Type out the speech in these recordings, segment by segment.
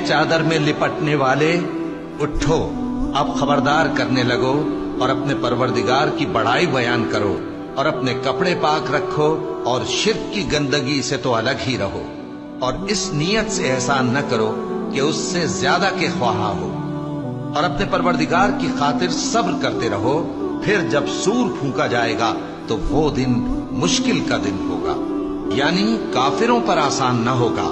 चादर में लिपटने वाले, उठो, अब खबरदार करने लगो और अपने परवरदिगार की बड़ाई बयान करो और अपने कपड़े पाक रखो और शिर्क की गंदगी से तो अलग ही रहो और इस नियत से एहसान न करो कि उससे ज्यादा के ख्वाहा हो और अपने परवरदिगार की खातिर सब्र करते रहो। फिर जब सूर फूंका जाएगा तो वो दिन मुश्किल का दिन होगा, यानी काफिरों पर आसान न होगा।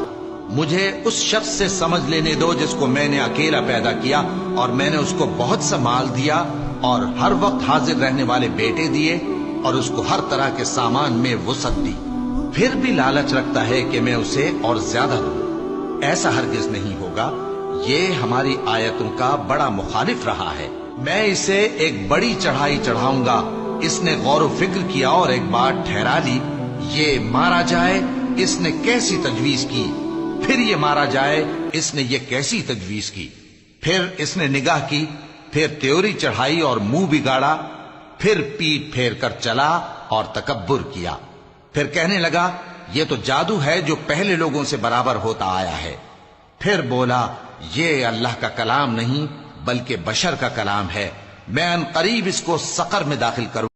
मुझे उस शख्स से समझ लेने दो जिसको मैंने अकेला पैदा किया और मैंने उसको बहुत सा माल दिया और हर वक्त हाजिर रहने वाले बेटे दिए और उसको हर तरह के सामान में वुसअत दी, फिर भी लालच रखता है कि मैं उसे और ज्यादा दूं। ऐसा हरगिज नहीं होगा। ये हमारी आयतों का बड़ा मुखालिफ रहा है। मैं इसे एक बड़ी चढ़ाई चढ़ाऊंगा। इसने गौर फिक्र किया और एक बात ठहरा ली, ये मारा जाए, इसने कैसी तजवीज की, फिर ये मारा जाए, इसने ये कैसी तजवीज की। फिर इसने निगाह की, फिर त्योरी चढ़ाई और मुंह बिगाड़ा, फिर पीठ फेर कर चला और तकब्बुर किया। फिर कहने लगा, ये तो जादू है जो पहले लोगों से बराबर होता आया है। फिर बोला, ये अल्लाह का कलाम नहीं बल्कि बशर का कलाम है। मैं अनकरीब इसको सकर में दाखिल करूं।